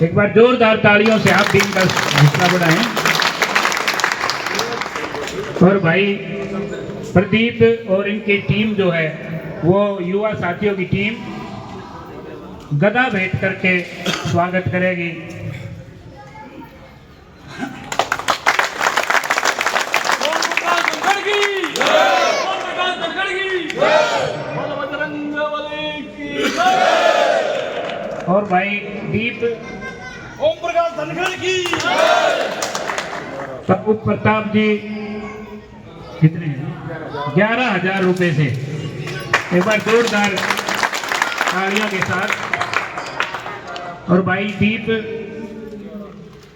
एक बार जोरदार तालियों से आप टीम का हिस्सा बढ़ाएं। और भाई प्रदीप और इनकी टीम जो है वो युवा साथियों की टीम गदा भेंट करके स्वागत करेगी। और भाई दीप ओम प्रकाश धनखड़ की, पप्पू प्रताप जी कितने 11,000 रुपए से एक बार जोरदार तालियों के साथ। और भाई दीप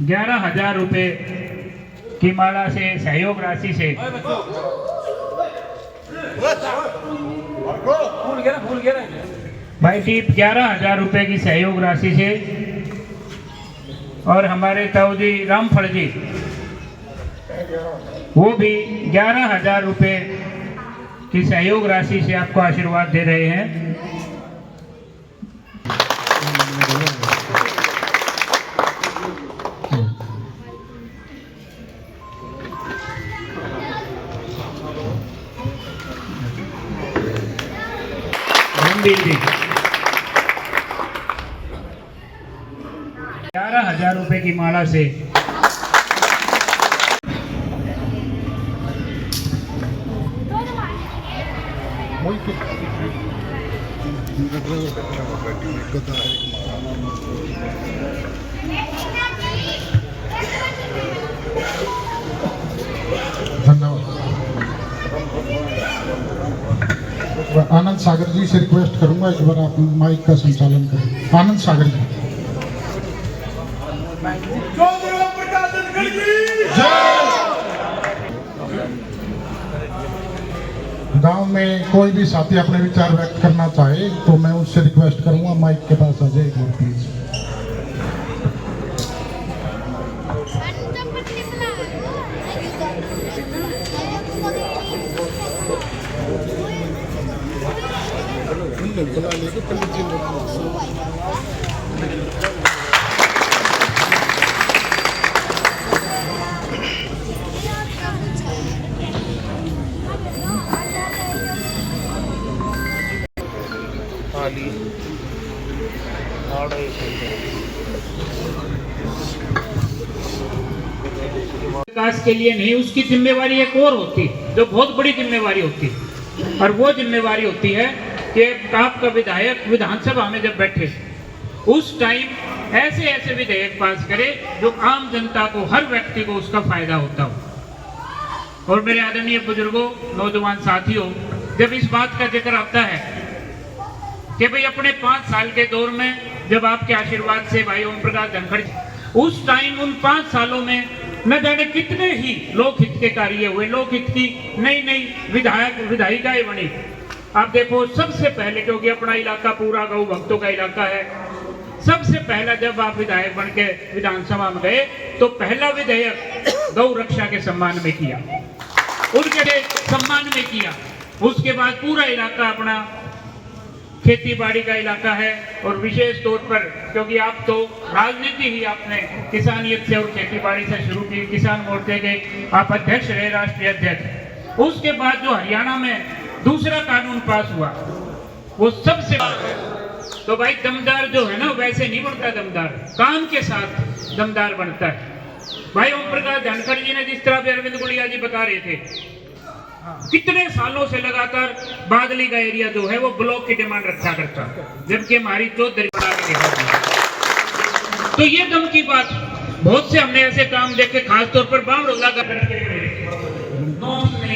11,000 रुपए की माला से सहयोग राशि से भूल गया भाई दीप 11,000 रुपए की सहयोग राशि से और हमारे ताऊ जी रामफल जी वो भी 11,000 रुपए की सहयोग राशि से आपको आशीर्वाद दे रहे हैं। रणबीर जी 11,000 रुपए की माला से धन्यवाद। आनंद सागर जी से रिक्वेस्ट करूंगा एक बार आप माइक का संचालन करें। आनंद सागर जी। गांव में कोई भी साथी अपने विचार व्यक्त करना चाहे तो मैं उससे रिक्वेस्ट करूंगा माइक के पास आ जाए एक बार प्लीज। विकास के लिए नहीं, उसकी जिम्मेवारी एक और होती जो बहुत बड़ी जिम्मेवारी होती, और वो जिम्मेवारी होती है कि आपका विधायक विधानसभा में जब बैठे उस टाइम ऐसे ऐसे विधेयक पास करे जो आम जनता को, हर व्यक्ति को उसका फायदा होता हो। और मेरे आदरणीय बुजुर्गों, नौजवान साथियों, जब इस बात का जिक्र आता है कि भाई अपने 5 साल के दौर में जब आपके आशीर्वाद से भाई ओम प्रकाश धनखड़ उस टाइम उन 5 सालों में न जाने कितने ही लोकहित के कार्य हुए, लोकहित की नई नई विधायिकाएं बनी। आप देखो सबसे पहले, क्योंकि अपना इलाका पूरा गौ भक्तों का इलाका है, सबसे पहला जब आप विधायक बन के विधानसभा में गए तो पहला विधेयक गौ रक्षा के सम्मान में किया, उनके सम्मान में किया। उसके बाद पूरा इलाका अपना खेती बाड़ी का इलाका है, और विशेष तौर पर क्योंकि आप तो राजनीति ही आपने किसानियत से और खेती बाड़ी से शुरू की, किसान मोर्चे के आप अध्यक्ष रहे, राष्ट्रीय अध्यक्ष। उसके बाद जो हरियाणा में दूसरा कानून पास हुआ वो सबसे तो भाई दमदार जो है ना वैसे नहीं बनता, दमदार काम के साथ दमदार बनता है। भाई ओम प्रकाश धनखड़ जी ने जिस तरह भी अरविंद गुड़िया जी बता रहे थे, कितने सालों से लगातार बादली का एरिया जो है वो ब्लॉक की डिमांड रखा करता, जबकि हमारी चौधरी बना के दिखा। तो ये दम की बात, बहुत से हमने ऐसे काम देखे, खासतौर पर बामरोला का नहीं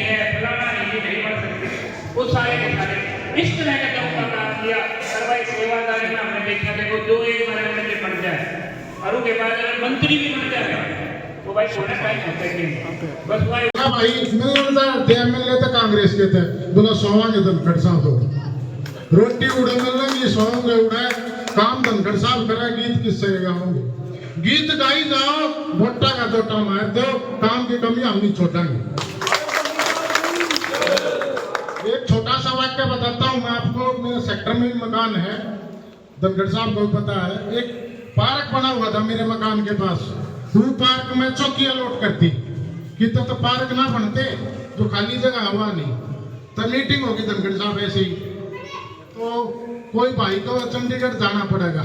है, फलाना नहीं, नहीं बढ़ सकते, वो सारे के सारे इस तरह का दम का काम किया। भाई सेवादारी में हमने देखा, देखो जो एक एमएलए बन जाए और उसके बाद अगर मंत्री भी बन जाए वो भाई थोड़ा टाइम होता है बस भाई मैंने बोलता एमएलए तो कांग्रेस के थे दोनों सोवांगे धनखड़ साहब तो रोटी उड़े मिलने सोओगे उड़े काम धनखड़ साहब करा, गीत किससे गाओगे? गीत गाई जाओ, मोटा का छोटा मार दो, काम की कमी हम नहीं छोटाएंगे। एक छोटा सा वाक्य बताता हूँ मैं आपको, मेरे सेक्टर में भी मकान है, धनखड़ साहब को पता है। एक पार्क बना हुआ था मेरे मकान के पास, वो पार्क में चौकी अलॉट करती, कितना तो पार्क ना बनते जो खाली जगह हुआ नहीं। तो मीटिंग होगी धनखड़ साहब ऐसे ही, तो कोई भाई को चंडीगढ़ जाना पड़ेगा,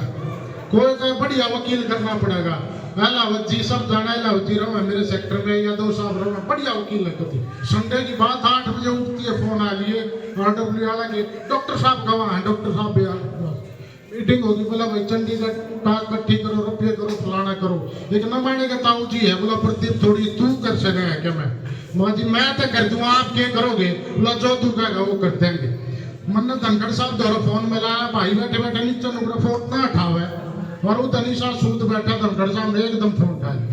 कोई को बढ़िया वकील करना पड़ेगा, इलाहाबाद जी सब जाना, इलाहाबाद जी रहो मेरे सेक्टर में या दो साहब रहो, बढ़िया वकील लगती। संडे की बात 8 बजे उठती है, फोन आ लिए RW वाला के डॉक्टर साहब कहाँ हैं, डॉक्टर साहब भी मीटिंग होगी, बोला भाई चंडीगढ़ टाक इकट्ठी करो, रुपये करो, फलाना करो। एक न माने का ताऊ जी है, बोला प्रदीप थोड़ी तू कर सके है क्या? मैं जी मैं तो कर दूँ, आप क्या करोगे? बोला जो तू कहेगा वो कर देंगे। मन धनखड़ साहब द्वारा फोन मिलाया, भाई बैठे बैठे नीचे नुकरा फोन ना उठावे, और वो तनीषा सूद बैठा धनखड़ साहब ने एकदम फोन उठा लिया,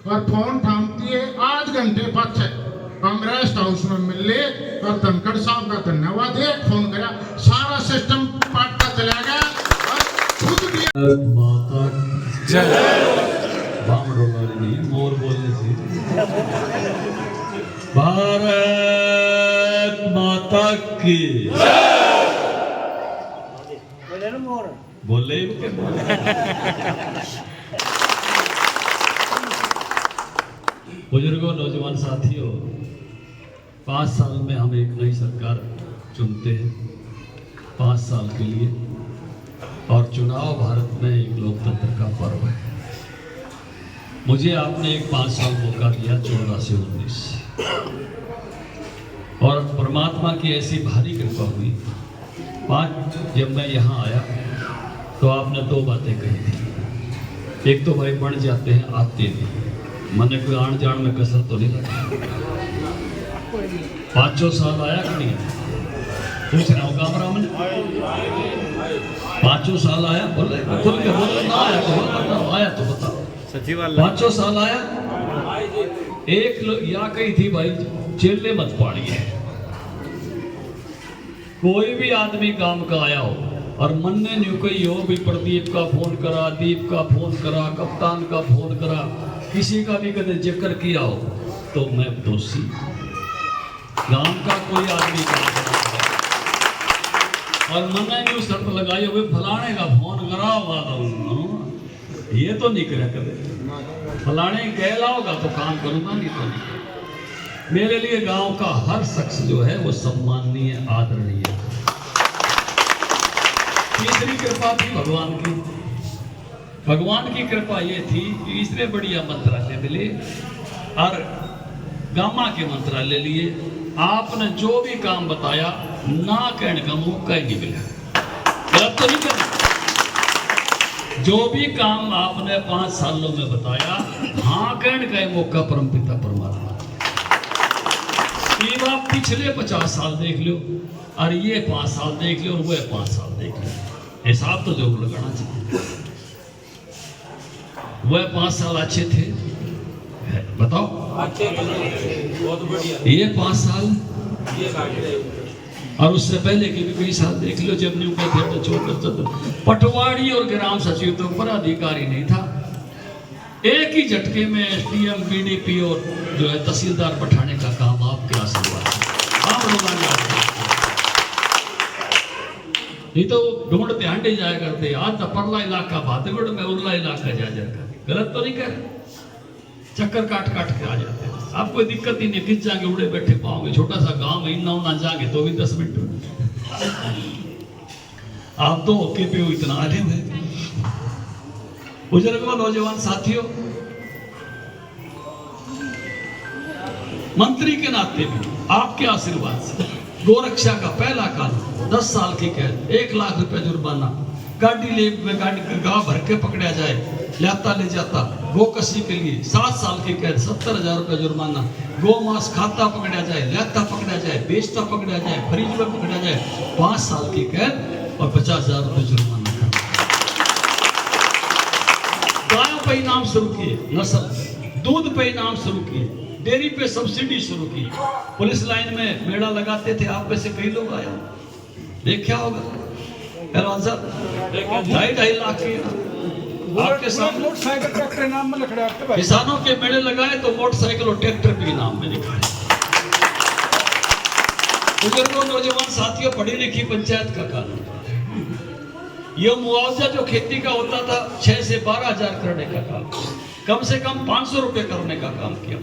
और फोन थामती है 8 घंटे पाछे हम रेस्ट हाउस में मिले, और धनखड़ साहब का धन्यवाद, एक फोन करा सारा सिस्टम पाटता चला गया, और खुद भी माता बामड़ो वाली नहीं, मोर बोलने से भारत माता की बोले के बुजुर्गों, नौजवान साथियों, 5 साल में हम एक नई सरकार चुनते हैं, 5 साल के लिए, और चुनाव भारत में एक लोकतंत्र का पर्व है। मुझे आपने एक 5 साल मौका दिया, 14 से 19, और परमात्मा की ऐसी भारी कृपा हुई। जब मैं यहाँ आया तो आपने 2 बातें कही थी। एक तो भाई बन जाते हैं आते नहीं, मैंने कोई आन जान में कसर तो नहीं लगा। 5 साल आया कि नहीं? पूछ रहा हूँ कामरा में, 5 साल आया? बोले खुल के बोले, ना आया तो बताओ, आया तो बताओ। 5 साल आया? एक या कही थी भाई चेले मत पाड़िए। कोई भी आदमी काम का आया हो और मन ने न्यू कही हो भी प्रदीप का फोन करा, दीप का फोन करा, कप्तान का फोन करा, किसी का भी कदे जिक्र किया हो तो मैं दोषी। गांव का कोई आदमी काम और मन ने न्यू शर्त लगाई हो फलाने का फोन करा हुआ था, ये तो नहीं करे कदे, फलाने कह लाओगा तो काम करूंगा, नहीं तो नहीं। मेरे लिए गांव का हर शख्स जो है वो सम्माननीय, आदरणीय। तीसरी कृपा थी भगवान की। भगवान की कृपा ये थी कि इसने बढ़िया मंत्रालय मिले और गामा के मंत्रालय लिए। आपने जो भी काम बताया ना कहने का मौका ही नहीं मिला, गलत तो नहीं करना। जो भी काम आपने 5 सालों में बताया, हाँ कहने का मौका परमपिता परमात्मा। आप पिछले 50 साल देख लो और ये 5 साल देख लो और वो 5 साल देख लो, हिसाब तो जरूर लगाना चाहिए। वह 5 साल अच्छे थे, बताओ अच्छे बहुत बढ़िया, ये 5 साल और उससे पहले के भी कई साल देख लो। जब न्यू कहते तो छोटे पटवारी और ग्राम सचिव तो ऊपर अधिकारी नहीं था, एक ही झटके में SDM, BDP और जो है तहसीलदार बैठाने का काम आपके आशीर्वाद आप लोगों ने। नहीं तो ढूंढते हंडे जाया करते, आज तो परला इलाका भादगढ़ में उरला इलाका जा जाकर, गलत तो नहीं कर, चक्कर काट काट के आ जाते हैं। आप कोई दिक्कत ही नहीं, किस जाके उड़े बैठे पाओगे, छोटा सा गांव में इन्ना उन्ना जाएंगे तो भी 10 मिनट। आप तो होके पे इतना आले हुए। बुजुर्गों, नौजवान साथियों, मंत्री के नाते भी आपके आशीर्वाद से गोरक्षा का पहला कानून 10 साल की कैद, 1 लाख रुपए जुर्माना, गाड़ी गाँव भर के पकड़ा जाए, लाता ले जाता, गो कसी के लिए 7 साल की कैद, 70,000 रुपए जुर्माना, गो मांस खाता पकड़ा जाए, लाता पकड़ा जाए, बेचता पकड़ा जाए, फ्रिज में पकड़ा जाए, 5 साल की कैद और 50,000 रुपए जुर्माना। गायों पे इनाम शुरू किए, नस्ल दूध पे इनाम शुरू किए, डेयरी पे सब्सिडी शुरू की। पुलिस लाइन में मेला लगाते थे, आप में से कई लोग आए, देखा होगा पहलवान साहब, 2.5 लाख की आपके सामने मोटरसाइकिल ट्रैक्टर नाम में लिखा है। किसानों के मेले लगाए तो मोटरसाइकिल और ट्रैक्टर भी नाम में लिखा है। बुजुर्गों, नौजवान साथियों, पढ़ी लिखी पंचायत का कानून, ये मुआवजा जो खेती का होता था 6 से 12 हजार करने का काम किया, कम से कम 500 रुपए करने का काम किया,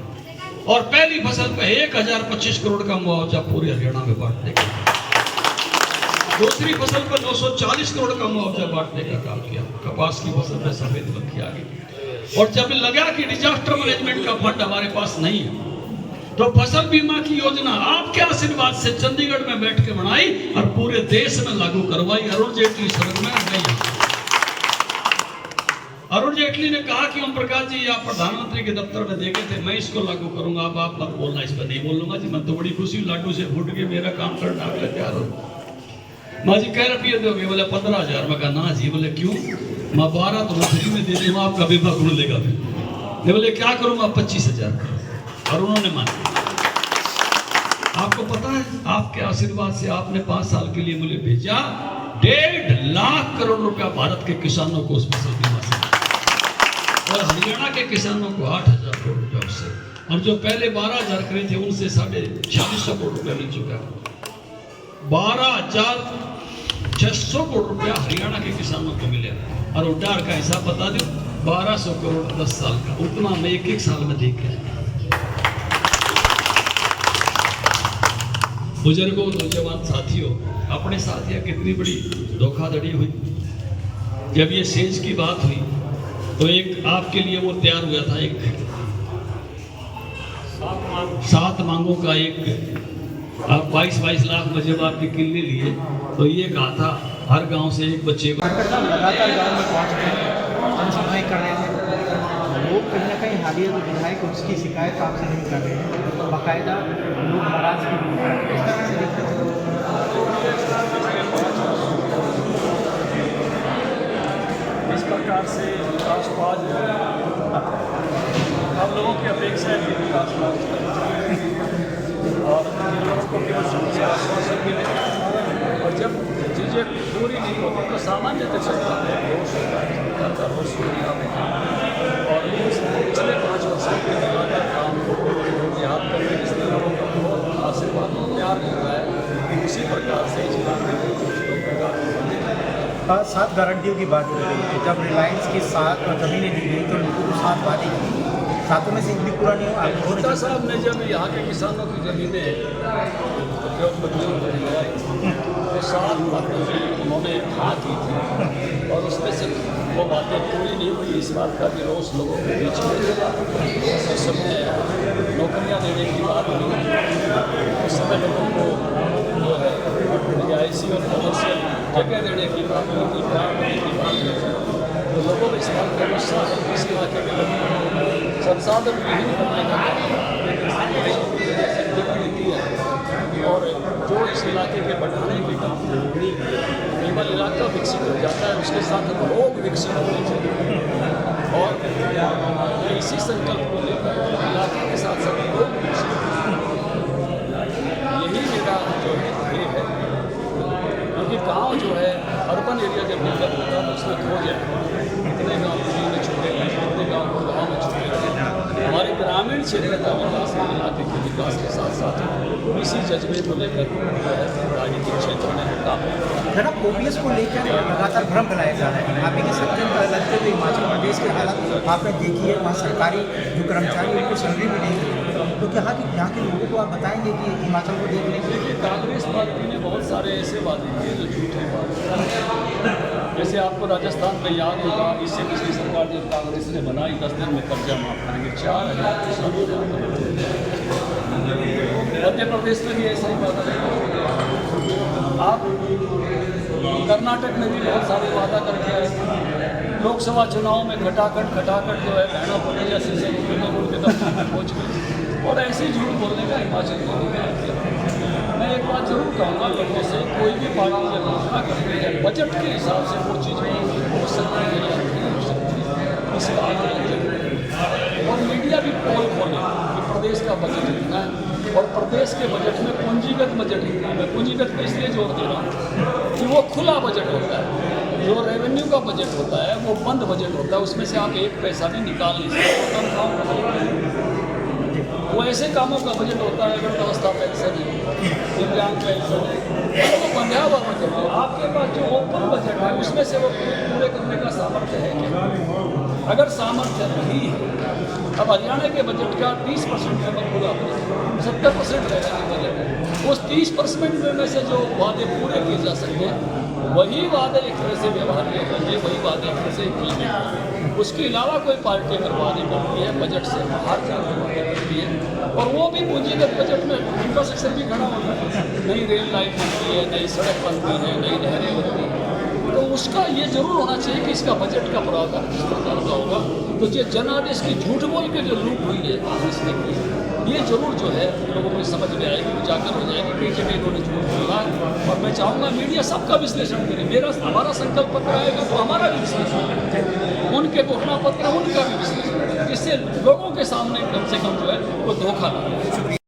और पहली फसल पे 1025 करोड़ का मुआवजा पूरे हरियाणा में बांटने का, दूसरी फसल पर 940 करोड़ का मुआवजा बांटने का काम किया, कपास की फसल में सफेद मक्खी आ गई। और जब लगा कि डिजास्टर मैनेजमेंट का फंड हमारे पास नहीं है, तो फसल बीमा की योजना आपके आशीर्वाद से चंडीगढ़ में बैठ के बनाई और पूरे देश में लागू करवाई। अरुण जेटली सदन में नहीं। अरुण जेटली ने कहा कि ओम प्रकाश जी आप प्रधानमंत्री के दफ्तर में देखे थे, मैं इसको लागू करूंगा, अब आप मत बोलना, इस पर नहीं बोलूंगा जी, मैं तो बड़ी खुशी लाडू से फूट के मेरा काम करना आप तैयार हो। माँ जी कह रुपये दोगे? बोले 15,000। मैं कहा ना जी। बोले क्यों? मैं 12 तो फ्री में दे दूंगा, आपका बीमा कौन लेगा? फिर बोले क्या करूंगा? 25,000। और उन्होंने माना। आपको पता है आपके आशीर्वाद से आपने 5 साल के लिए मुझे भेजा 1.5 लाख करोड़ रुपया भारत के किसानों को उस फसल बीमा से, और हरियाणा के किसानों को 8,000 करोड़ रुपया उससे, और जो पहले 12,000 करे थे उनसे 450 करोड़ रुपया मिल चुका है। 12,600 करोड़ रुपया हरियाणा के किसानों को मिले, और उड्डार का हिसाब बता दो 1200 करोड़ 10 साल का, उतना मैं एक साल में देख गया। बुजुर्गों, नौजवान साथियों, अपने साथ यह कितनी बड़ी धोखाधड़ी हुई। जब ये सेज की बात हुई तो एक आपके लिए वो तैयार हुआ था, एक 7 मांगों का एक, आप 22 लाख में जब आपने किले लिए तो ये कहा था हर गांव से एक बच्चे को। लगातार गाँव में पहुँच रहे जनसभाएं कर रहे हैं, लोग कहीं ना कहीं हालिया जो विधायक उसकी शिकायत आपसे नहीं कर रहे हैं, बाकायदा लोग नाराज भी हो रहे हैं। इस तरह से दिक्कत इस प्रकार से विकास को आज हम लोगों की अपेक्षा है कि विकास और लोगों को केवल समस्या आश्वासन मिले, और जब चीज़ें पूरी नहीं होती तो सामान्य चलता है, रोष होता है, सरकार का रोष होता है। और पिछले 5 वर्षों के लगातार काम को याद करके इस तरह का बहुत आशीर्वाद प्यार मिल रहा है, उसी प्रकार से इस बात 7 गारंटियों की बात हो रही है। जब रिलायंस के साथ ज़मीनें दी गई तो लोगों को 7 वादे की, 7 में से एक भी पूरा नहीं हुआ। गुप्ता साहब ने जब यहाँ के किसानों की ज़मीनें उद्योगपतियों को दिलाई तो 7 बातें उन्होंने हाँ की थी, और उसमें से वो बातें पूरी नहीं हुई। इस बात का भी रोष लोगों के बीच में उस समय नौकरियाँ देने की बात हुई, उस समय लोगों को जो है रिहायशी और कमर्शियल जगह देने की बात हुई, प्लाट देने की बात हुई, तो लोगों में इस बात का गुस्सा है कि इस इलाके के लोग संसाधन विहीन बनाए जाते हैं, और जो इस इलाके के बढ़ाने के काम केवल इलाका विकसित हो जाता है, उसके साथ लोग विकसित होने चाहिए। और इसी संकल्प को लेकर इलाके के साथ साथ लोग विकसित, यही मेरा जो है ये है। क्योंकि गांव जो है अर्बन एरिया जब डेवलप होता है तो उसमें खो जाए, कितने गाँव दिल्ली में छूटे हैं, कितने गाँव गाँव में छूटे हैं। हमारे ग्रामीण क्षेत्र का विकास इलाके के विकास के साथ साथ इसी जज्बे को लेकर राजनीतिक क्षेत्र में काम जनाब ओपीएस को लेकर लगातार भ्रम फैलाया जा रहा है। आप ही के सज्जन लगते हुए हिमाचल प्रदेश के हालात आपने देखी है, वहाँ सरकारी जो कर्मचारी उनको सैलरी भी नहीं मिली, तो क्या यहाँ के लोगों को आप बताएंगे कि हिमाचल को देख लेंगे? कांग्रेस पार्टी ने बहुत सारे ऐसे वादे किए जो झूठे वादे, जैसे आपको राजस्थान में याद होगा, इससे पिछली सरकार जब कांग्रेस ने बनाई 10 दिन में कर्जा माफ करेंगे, 4,000 किसानों ने। मध्य प्रदेश में भी ऐसा ही वादा है। आप कर्नाटक में भी बहुत सारे वादा करके आए, लोकसभा चुनाव में खटाखट जो है बहना बोले जैसे के दफ्तर में पहुँच गए, और ऐसे ही झूठ बोलने का हिमाचल को मैं एक बात जरूर कहूँगा लोगों से, कोई भी पार्टी जब घोषणा करते हैं बजट के हिसाब से वो चीज़ें हो सकती है या नहीं हो सकती है, इसका आकलन। और मीडिया भी पोल खोले कि प्रदेश का बजट इतना है, और प्रदेश के बजट में पूंजीगत बजट इतना है। मैं पूंजीगत पर इसलिए जोर दे रहा हूँ कि वो खुला बजट होता है, जो रेवेन्यू का बजट होता है वो बंद बजट होता है, उसमें से आप 1 पैसा भी निकाल नहीं सकते। वो ऐसे कामों का बजट होता है, अगर व्यवस्था पेंशन है, दिव्यांग पेंशन है, वो बंधा हुआ बजट है। आपके पास जो ओपन बजट है उसमें से वो पूरे करने का सामर्थ्य है क्या? अगर सामर्थ्य नहीं है, अब हरियाणा के बजट का 30% है खुला बजट, 70% रहने के बजट है। उस 30% में से जो वादे पूरे किए जा सकते हैं वही वादे एक तरह से व्यवहार्य होंगे, वही वादे एक तरह से implement होंगे। उसके अलावा कोई पार्टी अगर वादे करती है बजट से बाहर जाकर वादे करती है, और वो भी पूंजीगत बजट में इंफ्रास्ट्रक्चर भी खड़ा होता है, नई रेल लाइन बनती है, नई सड़क बनती है, नई नहरें बनती हैं, तो उसका ये जरूर होना चाहिए कि इसका बजट का प्रावधान किस प्रकार का होगा। तो ये जनादेश की झूठ बोल के जो लूट हुई है कांग्रेस ने की, ये जरूर जो है लोगों को समझ में आएगी, उजागर हो जाएगी कई जगह इन्होंने झूठ बोला। और मैं चाहूँगा मीडिया सबका विश्लेषण करे। हमारा संकल्प पत्र आएगा तो हमारा भी विश्लेषण करें, उनके घोषणा पत्र उनका भी विश्लेषण करें, जिससे लोगों के सामने कम से कम जो है वो धोखा ना हो।